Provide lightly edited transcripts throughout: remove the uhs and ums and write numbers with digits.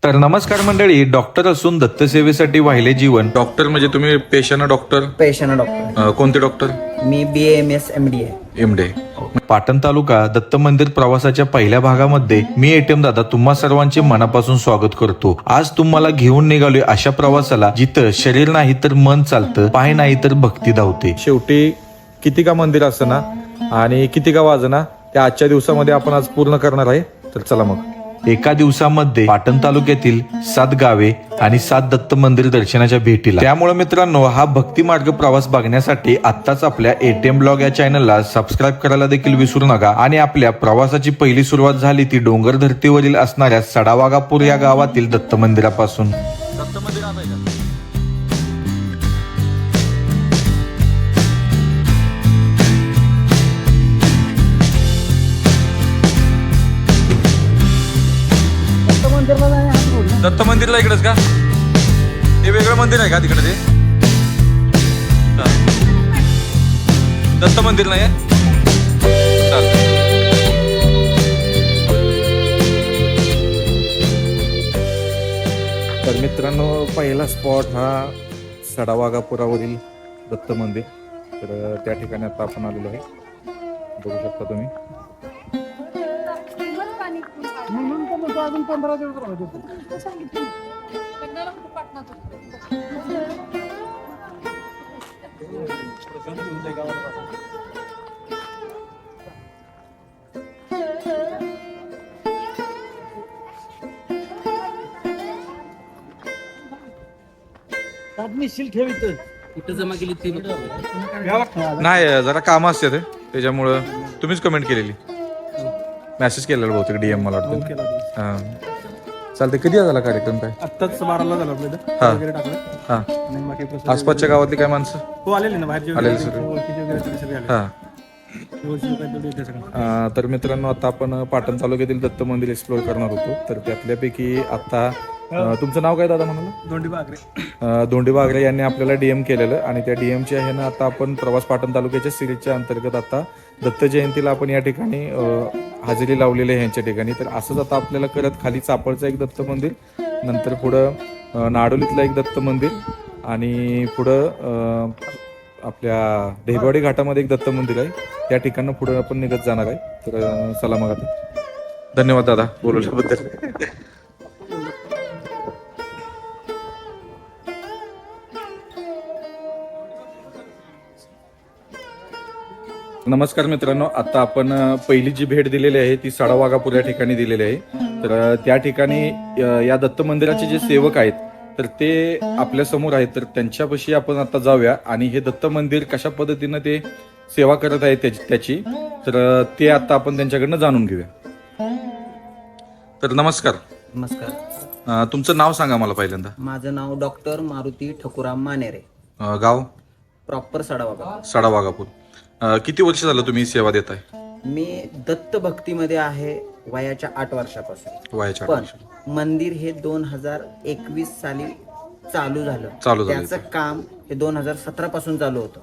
तर नमस्कार मंडळी, डॉक्टर असून दत्तसेवेसाठी वाहिले जीवन. डॉक्टर म्हणजे तुम्ही पेशंट डॉक्टर? Patient doctor. कोणते डॉक्टर? मी BAMS MD आहे. एमडे. पाटण तालुका दत्त मंदिर प्रवासाच्या पहिल्या भागामध्ये मी एटीएम दादा तुम्हा सर्वांचे मनापासून स्वागत करतो. आज तुम्हाला घेऊन निघालोय अशा प्रवासाला जिथं शरीर नाही तर मन चालतं, पाय नाही तर भक्ती धावते. शेवटी किती का मंदिर असं ना आणि किती का वाजना त्या आजच्या दिवसामध्ये आपण आज पूर्ण करणार आहे. तर चला मग. एका दिवसामध्ये पाटण तालुक्यातील 7 गावे आणि 7 दत्त मंदिर दर्शनाच्या भेटीला. त्यामुळे मित्रांनो, हा भक्ती मार्ग प्रवास बघण्यासाठी आत्ताच आपल्या एटीएम ब्लॉग या चॅनलला सबस्क्राईब करायला देखील विसरू नका. आणि आपल्या प्रवासाची पहिली सुरुवात झाली ती डोंगर धर्तीवरील असणाऱ्या सडावागापूर या गावातील दत्त मंदिरापासून. दत्त मंदिर दत्त मंदिरला इकडेच का? हे वेगळं मंदिर आहे का तिकडे? ते दत्त मंदिर नाही आहे. तर मित्रांनो, पहिला स्पॉट हा सडावागापुरावरील दत्त मंदिर. तर त्या ठिकाणी आता आपण आलेलो आहे, बघू शकता तुम्ही. अजून 15 दिवस ठेवित कुठं जमा केली ती नाही, जरा काम असते ते, त्याच्यामुळं तुम्हीच कमेंट केलेली, मेसेज केलेला बहुतेक DM मला वाटतं. हा चालते. कधी झाला कार्यक्रम? काय आत्ताच 12ला झाला आपल्याला. हा वगैरे टाकलं हा. आणि बाकी process आसपासच्या गावातली काय माणसं हो आलेले ना बाहेरचे आलेले वगैरे, सगळे. ओळखीचे वगैरे सगळे आले. हा. व्यवस्थित काय तेवढे येते सगळं. तर मित्रांनो, आता आपण पाटण तालुक्यातील दत्त मंदिर एक्सप्लोर करणार होतो. तर त्यातल्यापैकी आता तुमचं नाव काय दादा म्हणाला? दोंडी बागरे. दोंडी बागरे यांनी आपल्याला DM केलेलं आणि त्या DMच्या आहे ना आता आपण प्रवास पाटण तालुक्याच्या सिरीजच्या अंतर्गत आता दत्त जयंतीला आपण या ठिकाणी हजेरी लावलेली आहे ह्यांच्या ठिकाणी. तर असंच आता आपल्याला करत खाली चापळचं एक दत्त मंदिर, नंतर पुढं नाडोलीतलं एक दत्त मंदिर आणि पुढं आपल्या ढेबवाडी घाटामध्ये एक दत्त मंदिर आहे. त्या ठिकाणी पुढे आपण निघत जाणार आहे. तर चला मग आता. धन्यवाद दादा बोलवल्याबद्दल. नमस्कार मित्रांनो, आता आपण पहिली जी भेट दिलेली आहे ती सडावागापूर या ठिकाणी दिलेली आहे. तर त्या ठिकाणी या दत्त मंदिराचे जे सेवक आहेत तर ते आपल्या समोर आहेत. तर त्यांच्यापाशी आपण आता जाऊया आणि हे दत्त मंदिर कशा पद्धतीनं ते सेवा करत आहेत त्याची तर ते आता आपण त्यांच्याकडनं जाणून घेऊया. तर नमस्कार. नमस्कार. तुमचं नाव सांगा मला पहिल्यांदा. माझं नाव डॉक्टर मारुती ठकुराम मानेरे. गाव? प्रॉपर सडावागा. सडावागापूर. किती वर्ष झालं तुम्ही सेवा देताय? मी दत्त भक्तीमध्ये आहे वयाच्या 8 वर्षापासून. वयाच्या पण मंदिर हे 2021 साली चालू झालं. त्याचं काम हे 2017 पासून चालू होतं.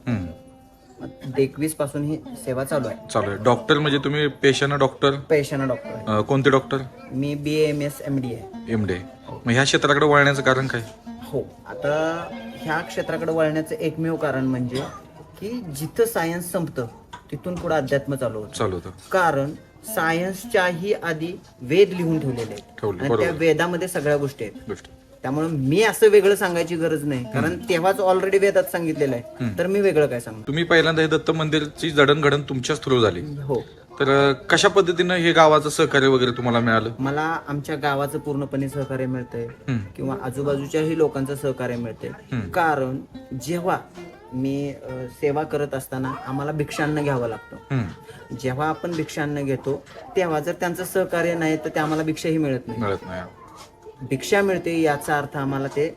21 पासून ही सेवा चालू आहे. चालू आहे. डॉक्टर म्हणजे तुम्ही पेशंट डॉक्टर? Patient doctor. कोणते डॉक्टर? मी BAMS MD आहे. एमडे. मग ह्या क्षेत्राकडे वळण्याचं कारण काय? हो, आता ह्या क्षेत्राकडे वळण्याचं एकमेव कारण म्हणजे की जिथं सायन्स संपतं तिथून पुढे अध्यात्म चालू होतं. कारण सायन्सच्याही आधी वेद लिहून ठेवलेले आहेत आणि त्या वेदामध्ये सगळ्या गोष्टी आहेत. त्यामुळे मी असं वेगळं सांगायची गरज नाही, कारण तेव्हाच ऑलरेडी वेदात सांगितलेलं आहे. तर मी वेगळं काय सांगू? तुम्ही पहिल्यांदा हे दत्त मंदिरची जडणघडण तुमच्याच थ्रू झाली. हो. तर कशा पद्धतीनं हे गावाचं सहकार्य वगैरे तुम्हाला मिळालं? मला आमच्या गावाचं पूर्णपणे सहकार्य मिळतंय किंवा आजूबाजूच्याही लोकांचं सहकार्य मिळतंय. कारण जेव्हा मी सेवा करत असताना आम्हाला भिक्षान्न घ्यावं लागतं. जेव्हा आपण भिक्षान्न घेतो तेव्हा जर त्यांचं सहकार्य नाही तर ते आम्हाला भिक्षाही मिळत नाही. भिक्षा मिळते याचा अर्थ आम्हाला ते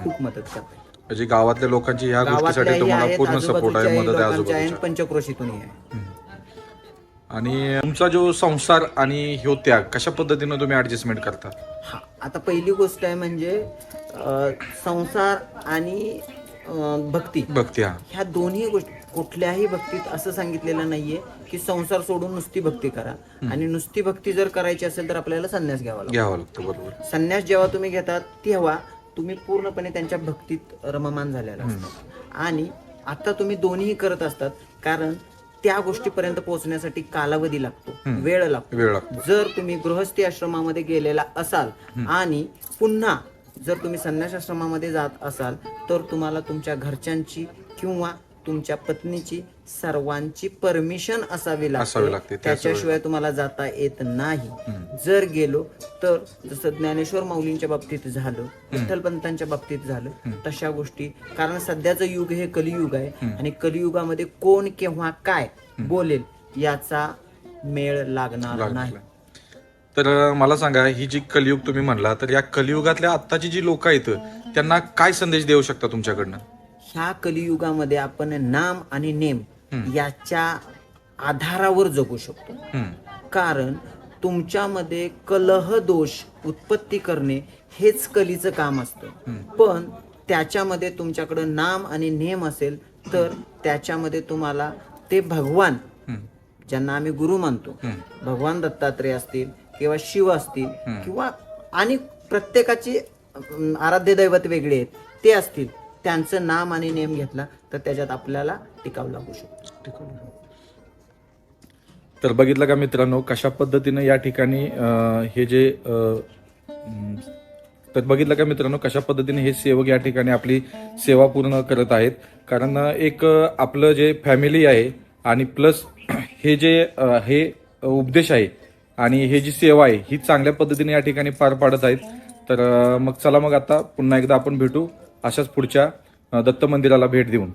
खूप मदत करते. म्हणजे गावातल्या लोकांची ह्या गोष्टीसाठी तुम्हाला पूर्ण सपोर्ट आहे, मदत आहे आजूबाजूच्या. पंचक्रोशीतून आहे. आणि तुमचा जो संसार आणि ह्यो त्याग कशा पद्धतीनं तुम्ही ऍडजस्टमेंट करता? हा, आता पहिली गोष्ट आहे म्हणजे संसार आणि भक्ती हा ह्या दोन्ही गोष्टी कुठल्याही भक्तीत असं सांगितलेलं नाहीये की संसार सोडून नुसती भक्ती करा. आणि नुसती भक्ती जर करायची असेल तर आपल्याला संन्यास घ्यावा लागतो. बरोबर. संन्यास जेव्हा तुम्ही घेतात तेव्हा तुम्ही पूर्णपणे त्यांच्या भक्तीत रममान झालेला असतात. आणि आता तुम्ही दोन्ही करत असतात कारण त्या गोष्टीपर्यंत पोहोचण्यासाठी कालावधी लागतो, वेळ लागतो. जर तुम्ही गृहस्थी आश्रमामध्ये गेलेला असाल आणि पुन्हा जर तुम्ही संन्यास आश्रमामध्ये जात असाल तर तुम्हाला तुमच्या घरच्यांची किंवा तुमच्या पत्नीची सर्वांची परमिशन असावी लागते. त्याच्याशिवाय तुम्हाला जाता येत नाही. जर गेलो तर जसं ज्ञानेश्वर माऊलींच्या बाबतीत झालं, विठ्ठलपंतांच्या बाबतीत झालं, तशा गोष्टी. कारण सध्याचं युग हे कलियुग आहे आणि कलियुगामध्ये कोण केव्हा काय बोलेल याचा मेळ लागणार नाही. तर मला सांगा, ही जी कलियुग तुम्ही म्हणला, तर या कलियुगातल्या आत्ताची जी लोक आहेत त्यांना काय संदेश देऊ शकता तुमच्याकडनं? ह्या कलियुगामध्ये आपण नाम आणि नेम याच्या आधारावर जगू शकतो. कारण तुमच्यामध्ये कलह दोष उत्पत्ती करणे हेच कलीचं काम असतं. पण त्याच्यामध्ये तुमच्याकडे नाम आणि नेम असेल तर त्याच्यामध्ये तुम्हाला ते भगवान, ज्यांना आम्ही गुरु मानतो, भगवान दत्तात्रय असतील किंवा शिव असतील किंवा आणि प्रत्येकाची आराध्य दैवत वेगळे आहेत ते असतील, त्यांचं नाम आणि नेम घेतला तर त्याच्यात आपल्याला टिकाव लागू शकतो. तर बघितलं का मित्रांनो, कशा पद्धतीने या ठिकाणी हे जे तर बघितलं का मित्रांनो, कशा पद्धतीने हे सेवक या ठिकाणी आपली सेवा पूर्ण करत आहेत. कारण एक आपलं जे फॅमिली आहे आणि प्लस हे जे हे उपदेश आहे आणि हे जी सेवा आहे ही चांगल्या पद्धतीने या ठिकाणी पार पाडत आहेत. तर मग चला, मग आता पुन्हा एकदा आपण भेटू अशाच पुढच्या दत्त मंदिराला भेट देऊन.